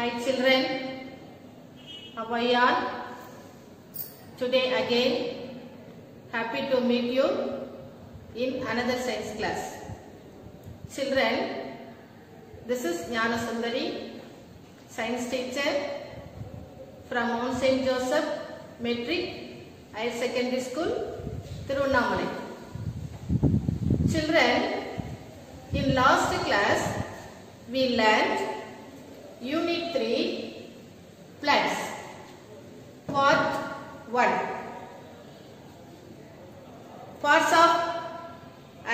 Hi children, how are you all? Today again, happy to meet you in another science class. Children, this is Jnana Sundari, science teacher from Mount St. Joseph Metric Higher Secondary School, Tirunnamalai. Children, in last class, we learned Unit 3 Plants, Part 1. Parts of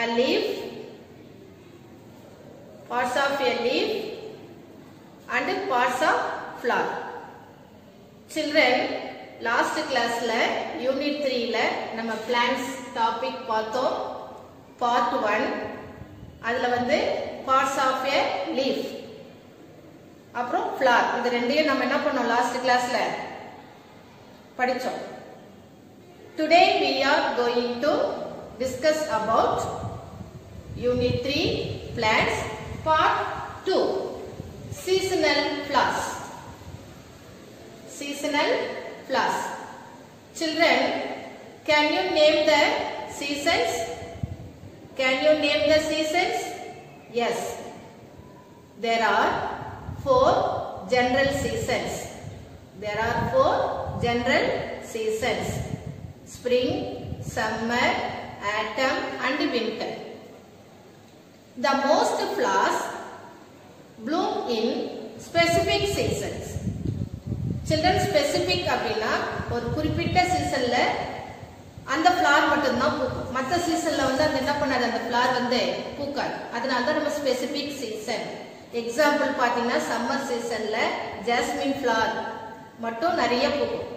a leaf, parts of a leaf and parts of flower. Children, last class la Unit 3 la nama plants topic பார்த்தோம். Part 1 அதுல வந்து parts of a leaf அப்புறம் flower இது ரெண்டையும் நம்ம என்ன பண்ணோம் last கிளாஸ்ல படிச்சோம். Today we are going to discuss about Unit 3 plants part 2 seasonal flowers. Seasonal flowers. Children, can you name the seasons? Can you name the seasons? Yes. There are 4 general seasons. There are 4 general seasons. Spring, summer, autumn and winter. The most flowers bloom in specific seasons. Children, specific அப்படினா ஒரு குறிப்பிட்ட சீசன்ல அந்த flower மட்டும் தான் பூக்கும். மற்ற சீசன்ல வந்து அது என்ன பண்ணாது, அந்த ஃப்ளவர் வந்து பூக்காது. அதனால தான் நம்ம ஸ்பெசிபிக் சீசன். எக்ஸாம்பிள் பாத்தீங்கன்னா சம்மர் சீசன்ல ஜாஸ்மின் ஃப்ளவர் மட்டும் நிறைய பூக்கும்.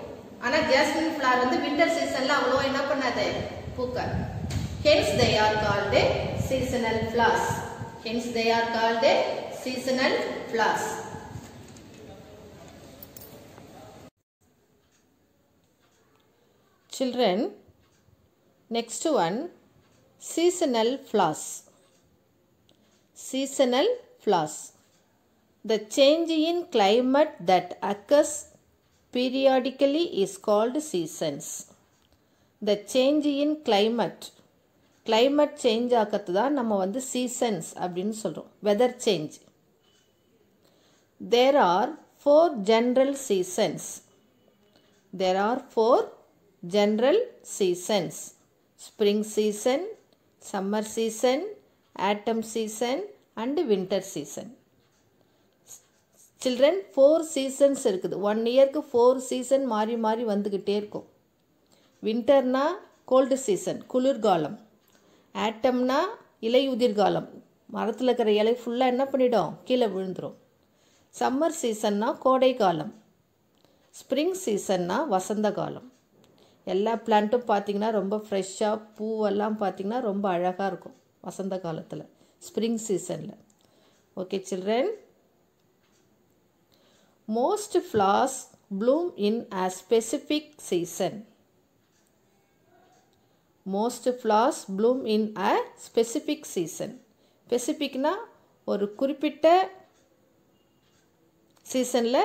ஆனா ஜாஸ்மின் ஃப்ளவர் வந்து வின்டர் சீசன்ல அவ்வளோ என்ன பண்ணாது, பூக்காது. Hence they are called seasonal flowers. Hence they are called seasonal flowers. Children, next one, seasonal flowers. Seasonal flowers. The change in climate that occurs periodically is called seasons. The change in climate. Climate change ஆகிறது தான் நம்ம வந்து seasons அப்படின்னு சொல்றோம். Weather change. There are 4 general seasons. There are 4 general seasons. Spring season, summer season, autumn season and winter season. Children, 4 seasons இருக்குது. 1 இயருக்கு 4 season மாறி மாறி வந்துகிட்டே இருக்கும். வின்டர்னா கோல்டு சீசன், குளிர்காலம். ஆட்டம்னா இலை உதிர்காலம், மரத்தில் இருக்கிற இலை ஃபுல்லாக என்ன பண்ணிடும், கீழே விழுந்துடும். சம்மர் சீசன்னா கோடை காலம். ஸ்ப்ரிங் சீசன்னா வசந்த காலம். எல்லா பிளான்ட்டும் பார்த்திங்கன்னா ரொம்ப ஃப்ரெஷ்ஷாக பூவெல்லாம் பார்த்திங்கன்னா ரொம்ப அழகாக இருக்கும் வசந்த காலத்தில், ஸ்ப்ரிங் சீசனில். Okay children, most flowers bloom in a specific season. Most flowers bloom in a specific season. ஸ்பெசிஃபிக்னா ஒரு குறிப்பிட்ட சீசனில்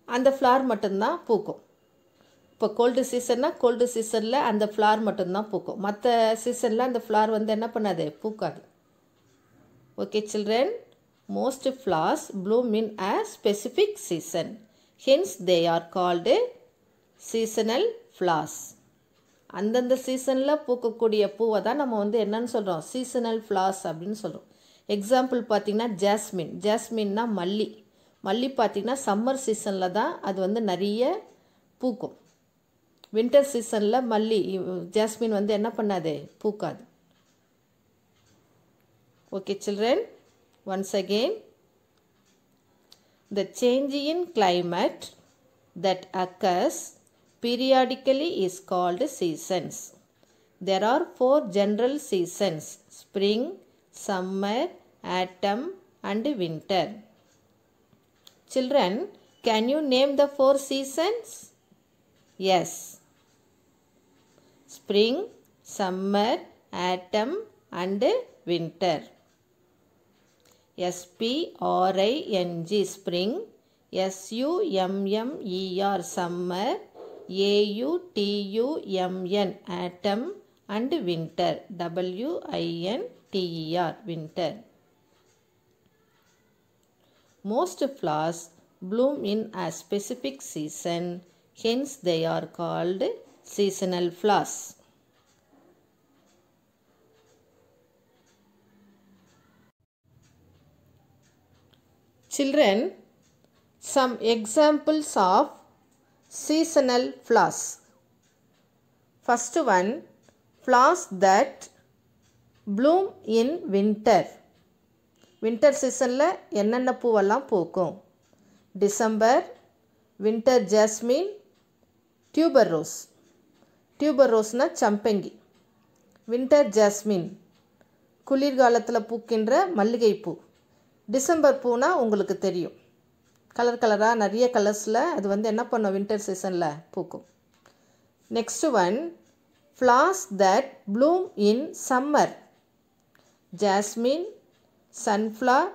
அந்த ஃப்ளவர் மட்டும்தான் பூக்கும். இப்போ கோல்டு சீசன்னா கோல்டு சீசனில் அந்த ஃப்ளவர் மட்டும்தான் பூக்கும். மற்ற சீசனில் அந்த ஃப்ளவர் வந்து என்ன பண்ணாது, பூக்காது. Okay children, most flowers bloom in a specific season. Hence they are called seasonal flowers. அந்தந்த சீசனில் பூக்கக்கூடிய பூவை தான் நம்ம வந்து என்னன்னு சொல்கிறோம், சீசனல் ஃப்ளவர்ஸ் அப்படின்னு சொல்கிறோம். எக்ஸாம்பிள் பார்த்திங்கன்னா ஜாஸ்மின். ஜாஸ்மின்னா மல்லி. மல்லி பார்த்திங்கன்னா சம்மர் சீசனில் தான் அது வந்து நிறைய பூக்கும். வின்டர் சீசனில் மல்லி ஜாஸ்மின் வந்து என்ன பண்ணாது, பூக்காது. Okay children, once again, the change in climate that occurs periodically is called seasons. There are 4 general seasons: spring, summer, autumn and winter. Children, can you name the 4 seasons? Yes. Spring, summer, autumn and winter. SPRING, spring, SUMMER summer, AUTUMN autumn and winter, WINTER winter. Most flowers bloom in a specific season, hence they are called seasonal flowers. Children, some examples of seasonal flowers. First one, flowers that bloom in winter. Winter seasonல என்னென்ன பூவெல்லாம் பூக்கும்? December, winter jasmine, tuberose. டியூபர் ரோஸ்னா சம்பங்கி. Winter jasmine குளிர்காலத்தில் பூக்கின்ற மல்லிகைப்பூ. டிசம்பர் பூனா உங்களுக்கு தெரியும், கலர் கலராக நிறைய கலர்ஸில் அது என்ன பண்ணும், வின்டர் சீசனில் பூக்கும். Next one, flowers that Bloom in summer. Jasmine, sunflower,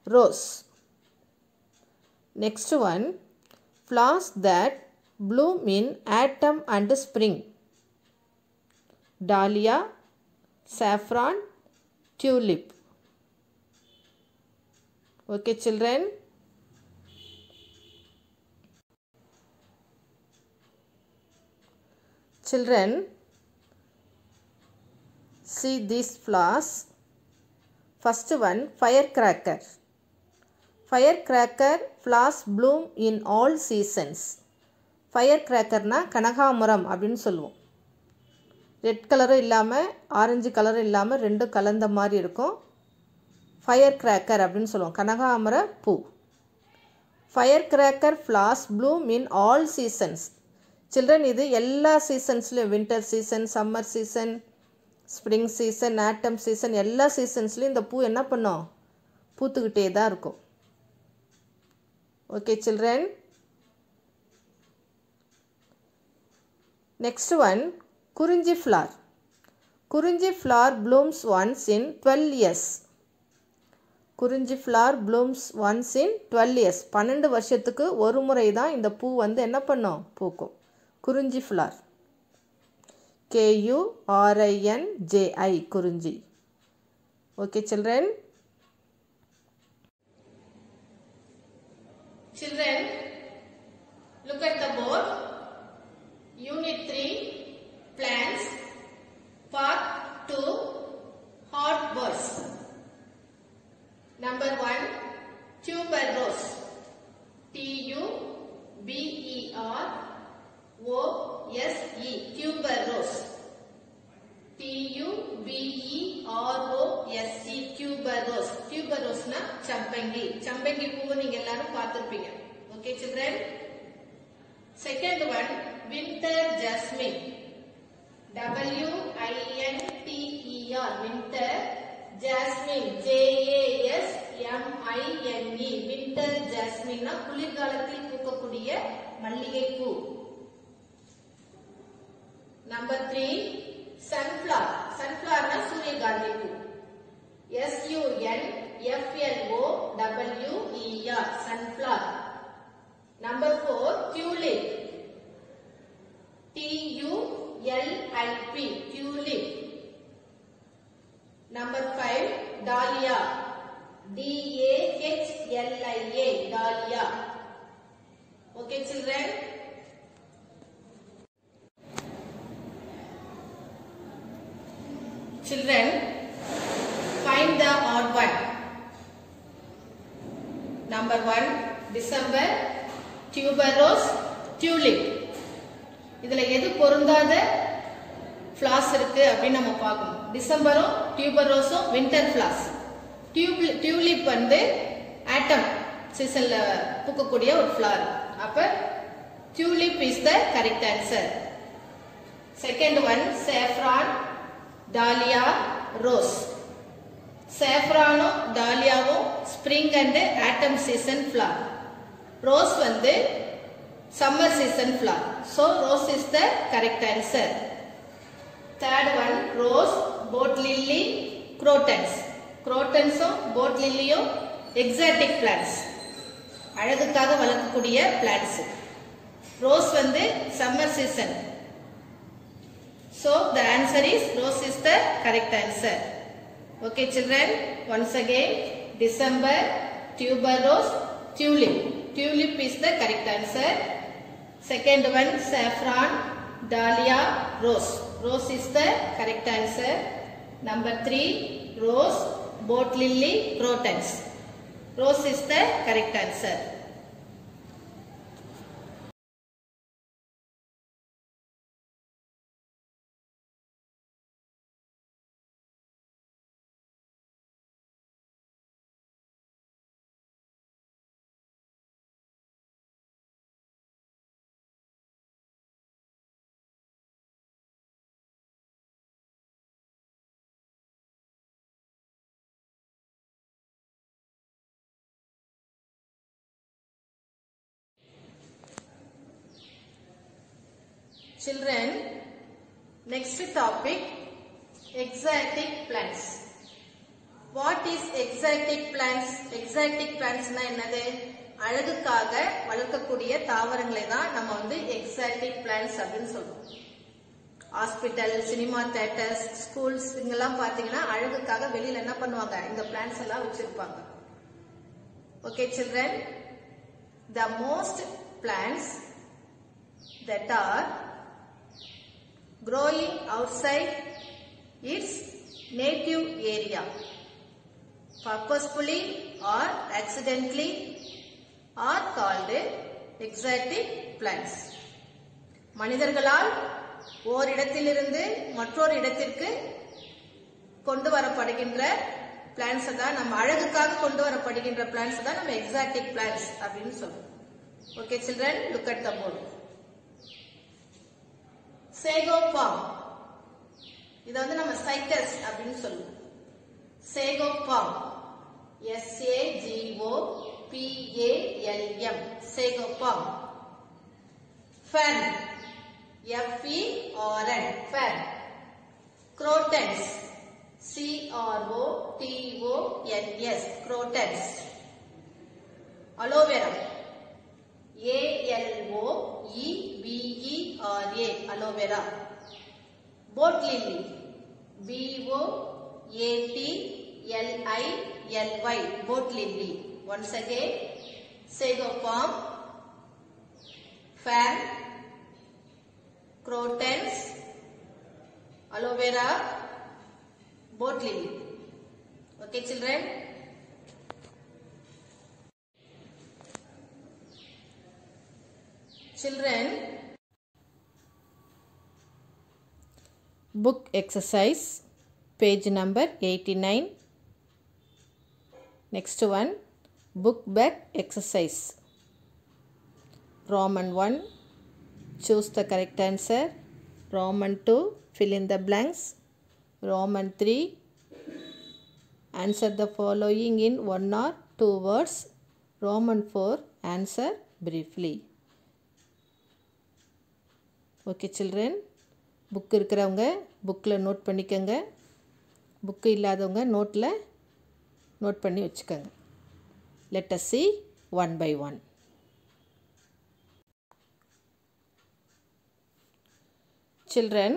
rose. Next one, flowers that bloom in autumn and spring. Dahlia, saffron, tulip. Okay children. Children, see these flowers. First one, firecracker. Firecracker flowers bloom in all seasons. Firecracker na கனகாமரம் அப்படின்னு சொல்லுவோம். Red கலரும் இல்லாமல் orange கலரும் இல்லாமல் ரெண்டும் கலந்த மாதிரி இருக்கும். ஃபயர்கிராக்கர் அப்படின்னு சொல்லுவோம், கனகாமர பூ. Firecracker flowers bloom in all seasons. Children, இது எல்லா சீசன்ஸ்லையும், winter season, summer season, spring season, autumn season, எல்லா சீசன்ஸ்லையும் இந்த பூ என்ன பண்ணும், பூத்துக்கிட்டே தான் இருக்கும். Okay children. Next one, kurinji flower. Kurinji flower blooms once in 12 years. Kurinji flower blooms once in 12 years. 12 வருஷத்துக்கு ஒரு முறை தான் இந்த பூ என்ன பண்ணும், பூக்கும். குறிஞ்சி ஃப்ளார். KURINJI, குறிஞ்சி. Okay children. Children, look at the board. Unit 3, plants. Part 2, hot words. Number 1, tuber rose. TUBEROSE, tuber rose. TUBEROSE, tuber rose. Tuber rose na champangi. Champangi பூவை நீங்க எல்லாரும் பார்த்திருப்பீங்க. Okay children. Second one, winter jasmine. WINTER, winter jasmine. JASMINE, winter jasmine na குளிர்காலத்தில் பூக்கக்கூடிய மல்லிகை பூ. Number 3, sunflower. Sunflower na சூரியகாந்தி பூ. SUNFLOWER, sunflower. Number 4, tulip. TULIP, tulip. Number 5, dahlia. DAHLIA, dahlia. Okay children. Children, find the odd one. Number 1, December, tuberose, tulip. இதுல எது பொருந்தாத flowers இருக்கு அப்படின்னு நம்ம பார்க்கணும். டிசம்பரும் டியூபரோஸும் வின்டர் ஃப்ளார்ஸ். டியூலிப் ஆட்டம் சீசன்ல பூக்கக்கூடிய ஒரு ஃப்ளார். அப்ப tulip is the correct answer. Second one, saffron, dahlia, rose. சேஃப்ரானும் டாலியாவும் spring and autumn season flower. Rose summer season flower. So rose is the correct answer. Third one, rose, boat lily, crotons. Crotons boat lily exotic plants. அழகுக்காக வளர்க்கக்கூடிய plants. Rose வந்து summer season. So the answer is rose is the correct answer. Okay children, once again December, tuberose, tulip. Tulip is the correct answer. Second one saffron, dahlia, rose. Rose is the correct answer. Number 3 rose, boat lily, crotons. Rose is the correct answer. Children, next topic, exotic plants. What is exotic plants? Exotic plants na என்னது? அழகுக்காக வளர்க்கக்கூடிய தாவரங்களை தான் நம்ம வந்து exotic plants அப்படினு சொல்றோம். Hospital, cinema theatres, schools இங்கெல்லாம் பாத்தீங்கன்னா அழகுக்காக வெளியில என்ன பண்ணுவாங்க? இந்த plants எல்லாம் வச்சிருப்பாங்க. Okay children, the most plants that are growing outside its native area, purposefully or accidentally, are called exotic plants. மனிதர்களால் ஓரிடத்திலிருந்து மற்றொரு இடத்திற்கு கொண்டு வரப்படுகின்ற பிளான்ட்ஸ் தான், நம்ம அழகுக்காக கொண்டு வரப்படுகின்ற பிளான்ட்ஸ் தான் நம்ம எக்ஸாட்டிக் பிளான்ட்ஸ் அப்படின்னு சொல்றோம். Okay children, look at the board. Sago palm, இத வந்து நம்ம சைக்கஸ் அப்படின்னு சொல்லுவோம். Sago palm, SAGOPALM, sago palm. Fern, FERN, fern. Crotons, CROTONS, crotons. Aloe vera, ALOEVERA, aloe vera. Boat lily, BOATLILY, boat lily. Once again, sago palm, fern, crotons, aloe vera, boat lily. Okay children. Children, book exercise, page number 89. Next one, book back exercise. Roman 1, choose the correct answer. Roman 2, fill in the blanks. Roman 3, answer the following in 1 or 2 words. Roman 4, answer briefly. Okay children, book இருக்கிறவங்க புக்கில் note பண்ணிக்கோங்க, book இல்லாதவங்க நோட்டில் note பண்ணி வச்சுக்கோங்க. Let us see one by one. Children,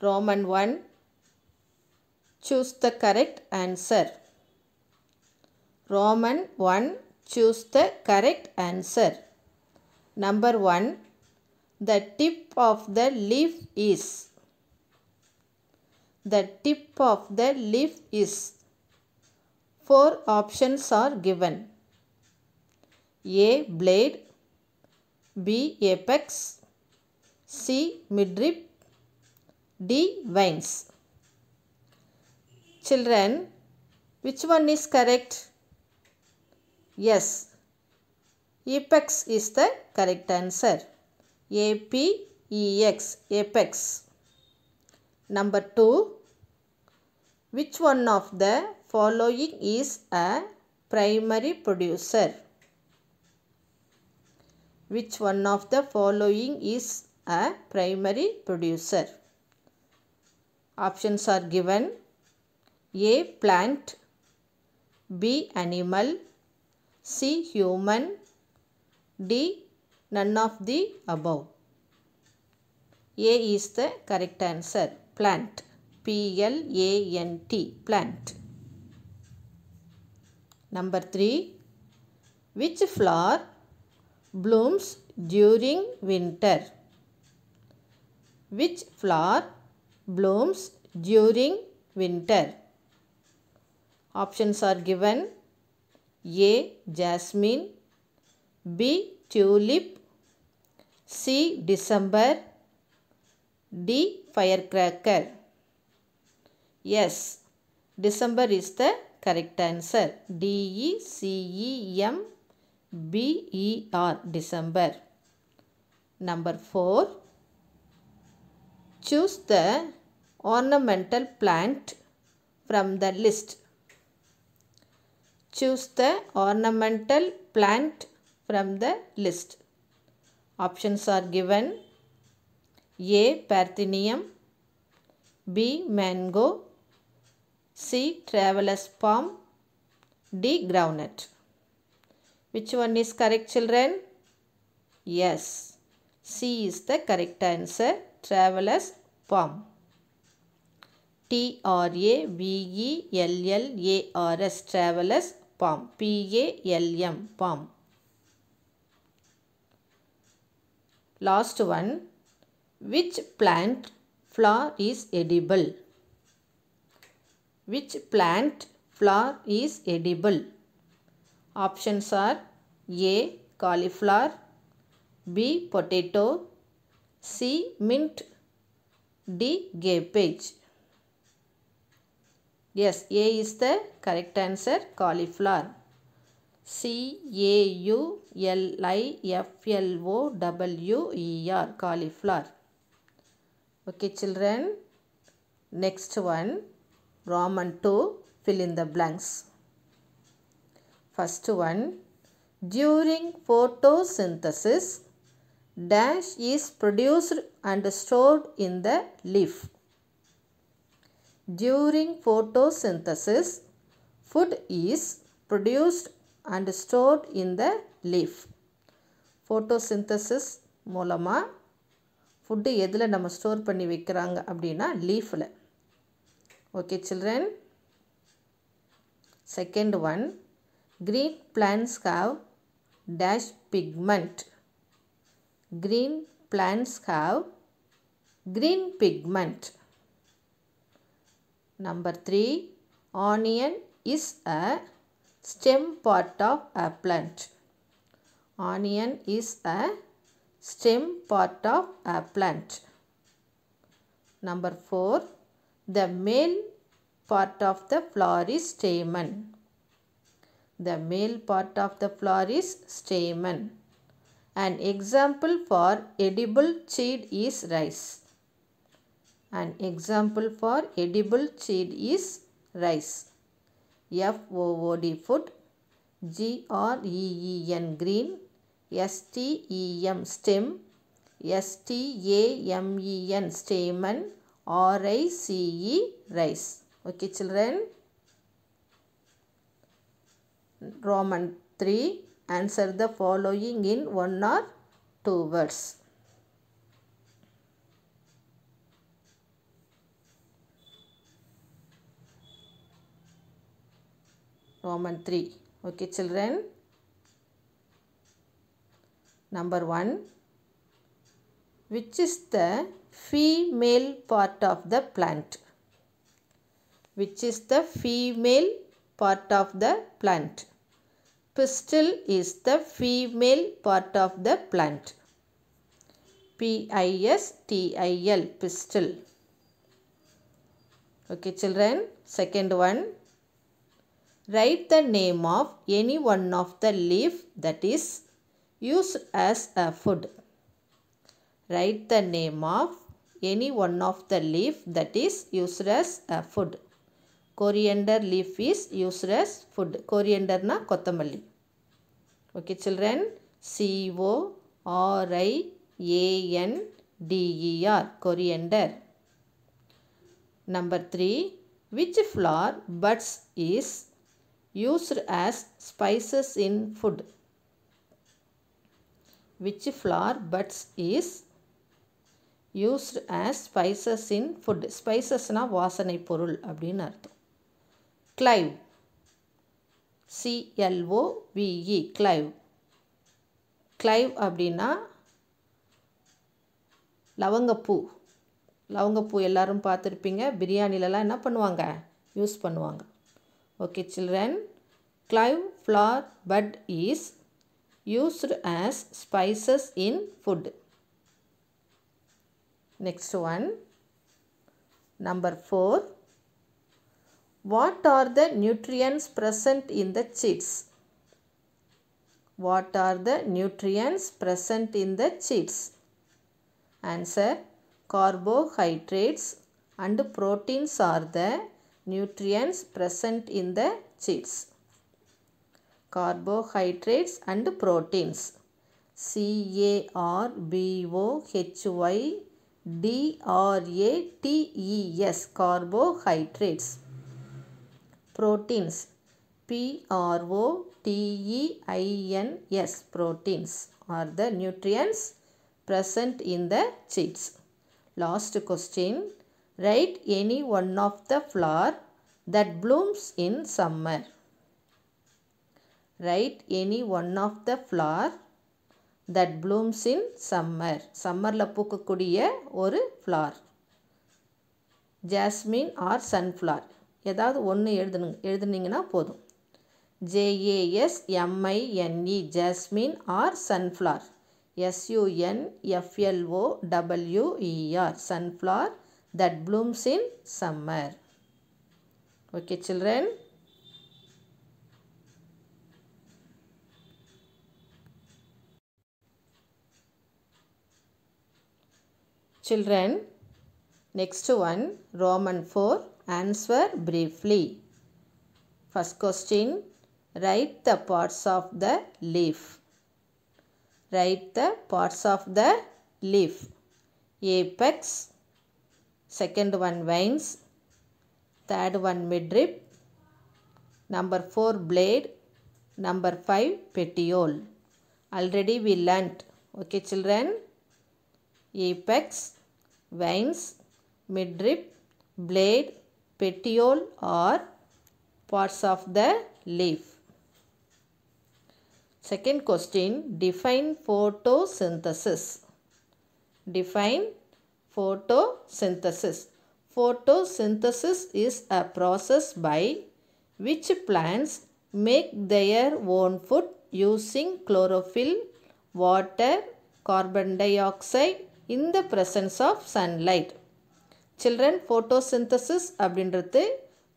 Roman 1, choose the correct answer. Roman 1, choose the correct answer. Number 1, the tip of the leaf is. The tip of the leaf is. 4 options are given. A, blade. B, apex. C, midrib. D, veins. Children, which one is correct? Yes, apex is the correct answer. APEX, apex. Number 2, which one of the following is a primary producer? Which one of the following is a primary producer? Options are given. A, plant. B, animal. C. Human. D. None of the above. A is the correct answer. Plant. P-L-A-N-T. Plant. Number 3. Which flower blooms during winter? Which flower blooms during winter? Options are given. A. Jasmine. B. Tulip. C. December. D. Firecracker. Yes, December is the correct answer. D-E-C-E-M-B-E-R. December. Number 4. Choose the ornamental plant from the list. Choose the ornamental plant from the list. Options are given. A. Parthenium. B. Mango. C. Traveller's palm. D. Groundnut. Which one is correct, children? Yes, C is the correct answer. Traveller's palm. T-R-A-V-E-L-L-A-R-S. Traveller's palm. P-A-L-M. Palm. Last one. Which plant flower is edible? Which plant flower is edible? Options are A. Cauliflower. B. Potato. C. Mint. D. Cabbage. Yes, A is the correct answer. Cauliflower. C-A-U-L-I-F-L-O-W-E-R. Cauliflower. Okay, children. Next one. Roman 2. Fill in the blanks. First one. During photosynthesis, dash is produced and stored in the leaf. During photosynthesis, food is produced and stored in the leaf. Photosynthesis மூலமா food எதில் நம்ம store பண்ணி வைக்கிறாங்க அப்படின்னா லீஃபில். Okay, children. Second one. Green plants have dash pigment. Green plants have green pigment. Number 3. Onion is a stem part of a plant. Onion is a stem part of a plant. Number 4. The male part of the flower is stamen. The male part of the flower is stamen. An example for edible seed is rice. An example for edible seed is rice. F-O-O-D food. G-R-E-E-N green. S-T-E-M stem. S-T-A-M-E-N stamen. R-I-C-E rice. Okay, children. Roman 3. Answer the following in one or two words. Roman 3. Okay, children. Number 1. Which is the female part of the plant? Which is the female part of the plant? Pistil is the female part of the plant. P-I-S-T-I-L. Pistil. Okay, children. Second one. Write the name of any one of the leaf that is used as a food. Write the name of any one of the leaf that is used as a food. Coriander leaf is used as food. Coriander na kottamalli. Okay, children. C-O-R-I-A-N-D-E-R. Coriander. Number 3. Which flower buds is used as spices in food. Which flower buds is used as spices in food? Spices na வாசனை பொருள் அப்படின்னு அர்த்தம். Clove, CLOVE, clove. Clove அப்படின்னா லவங்கப்பூ. லவங்கப்பூ எல்லாரும் பார்த்துருப்பீங்க, பிரியாணிலலாம் என்ன பண்ணுவாங்க, use பண்ணுவாங்க. Okay children, clove flower bud is used as spices in food. Next one, number 4. What are the nutrients present in the seeds? What are the nutrients present in the seeds? Answer, carbohydrates and proteins are the nutrients present in the seeds. Carbohydrates and proteins. CARBOHYDRATES, carbohydrates. Proteins, PROTEINS, proteins are the nutrients present in the seeds. Last question, write any one of the flower that blooms in summer. Write any one of the flower that blooms in summer. Summerல பூக்கக்கூடிய ஒரு flower. Jasmine or sunflower. ஏதாவது ஒன்று எழுதுனீங்கன்னா போதும். JASMINE, jasmine or sunflower. SUNFLOWER, sunflower that blooms in summer. Okay children. Children, next one, Roman 4, answer briefly. First question, write the parts of the leaf. Write the parts of the leaf. Apex, second one veins, third one midrib, number 4 blade, number 5 petiole. Already we learnt. Okay children, apex, veins, midrib, blade, petiole are parts of the leaf. Second question, define photosynthesis. Define photosynthesis. Photosynthesis is a process by which plants make their own food using chlorophyll, water, carbon dioxide in the presence of sunlight. Children, photosynthesis அப்படின்றது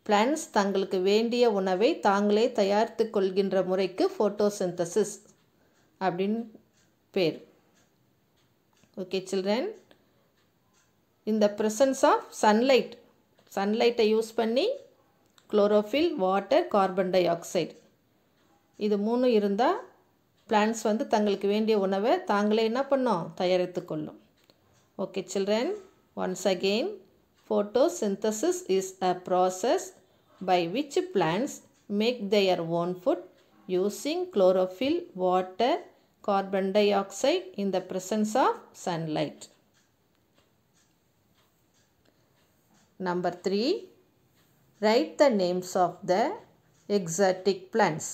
plants தங்களுக்கு வேண்டிய உணவை தாங்களே தயாரித்து கொள்கின்ற முறைக்கு photosynthesis அப்படின்னு பேர். Okay children, in the presence of sunlight, sunlight use பண்ணி chlorophyll, water, carbon dioxide இது மூணு இருந்தால் plants வந்து தங்களுக்கு வேண்டிய உணவை தாங்களே என்ன பண்ணோம், தயாரித்து கொள்ளும். Okay children, once again, photosynthesis is a process by which plants make their own food using chlorophyll, water, carbon dioxide in the presence of sunlight. Number 3, write the names of the exotic plants.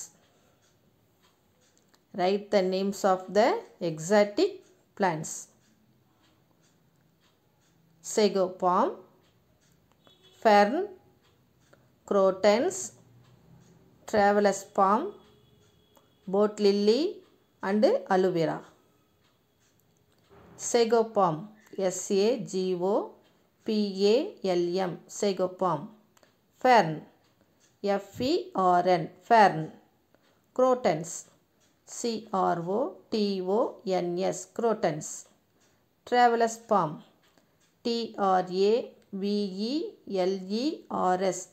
Write the names of the exotic plants. Sago palm, fern, crotons, traveler's palm, boat lily and aloe vera. Sago palm, SAGOPALM, sago palm. Fern, FERN, fern. Crotons, CROTONS, crotons. Traveler's palm, TRAVELERS,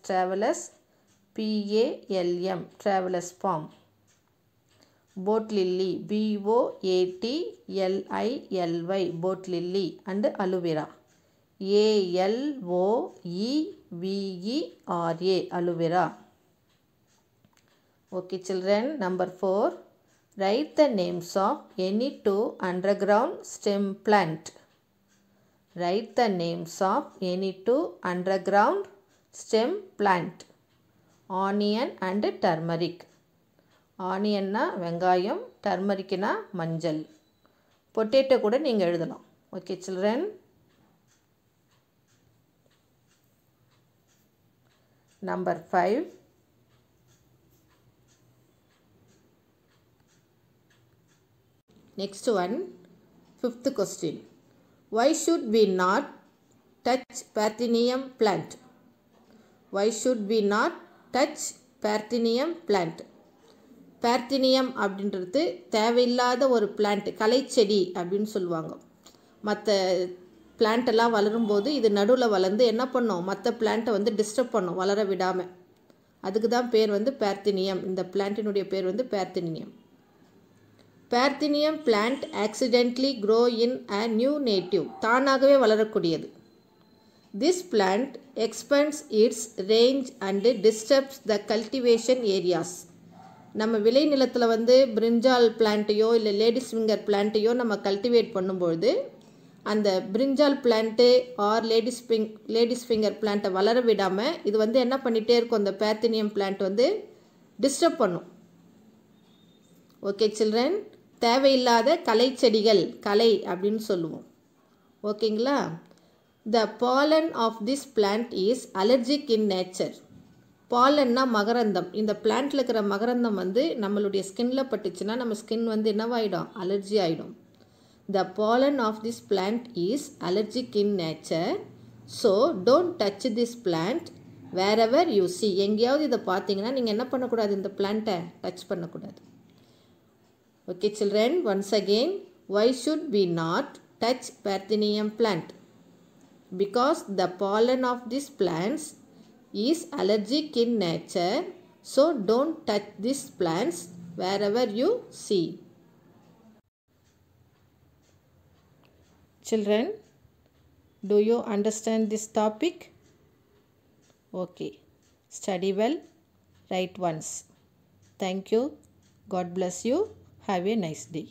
travelers, PALM, travelers palm. Boat lily, BOATLILY, boat lily and aloe vera. ALOEVERA, aloe vera. Okay children, number 4. Write the names of any two underground stem plant. Write the names of any two underground stem plant. Onion and turmeric. Onion na வெங்காயம், turmeric na மஞ்சள். Potato கூட நீங்க எழுதலாம். Okay children. Number 5. Next one, 5th question. Why should we not touch Parthenium plant? Why should we not touch Parthenium plant? Parthenium அப்படின்றது தேவையில்லாத ஒரு plant, களைச்செடி அப்படின்னு சொல்லுவாங்க. மற்ற பிளான்ட் எல்லாம் வளரும்போது இது நடுவில் வளர்ந்து என்ன பண்ணும், மற்ற பிளான்ட்டை வந்து டிஸ்டர்ப் பண்ணும், வளர விடாமல். அதுக்கு தான் பேர் வந்து பார்த்தினியம். இந்த பிளான்ட்டினுடைய பேர் வந்து பார்த்தினியம். Parthenium plant accidentally grow in a new native. தானாகவே வளரக்கூடியது. This plant expands its range and disturbs the cultivation areas. நம்ம விளைநிலத்தில் வந்து பிரிஞ்சால் பிளான்ட்டையோ இல்லை லேடிஸ் ஃபிங்கர் பிளான்ட்டையோ நம்ம கல்டிவேட் பண்ணும்பொழுது அந்த பிரிஞ்சால் பிளான்ட்டு ஆர் லேடிஸ் ஃபிங்கர் பிளான்ட்டை வளர விடாமல் இது வந்து என்ன பண்ணிகிட்டே இருக்கும், அந்த பார்த்தினியம் பிளான்ட் வந்து டிஸ்டர்ப் பண்ணும். ஓகே சில்ட்ரன், தேவையில்லாத களை செடிகள், களை அப்படின்னு சொல்லுவோம். ஓகேங்களா? The pollen of this plant is allergic in nature. பாலன்னா மகரந்தம். இந்த பிளான்ட்டில் இருக்கிற மகரந்தம் வந்து நம்மளுடைய ஸ்கின்ல பட்டுச்சுன்னா நம்ம ஸ்கின் வந்து என்னவாயிடும், அலர்ஜி ஆகிடும். The pollen of this plant is allergic in nature. So don't touch this plant wherever you see. எங்கேயாவது இதை பார்த்தீங்கன்னா நீங்கள் என்ன பண்ணக்கூடாது, இந்த பிளான்ட்டை டச் பண்ணக்கூடாது. Okay children, once again, why should we not touch Parthenium plant? Because the pollen of these plants is allergic in nature, so don't touch these plants wherever you see. Children, do you understand this topic? Okay, study well, write once. Thank you. God bless you. Have a nice day.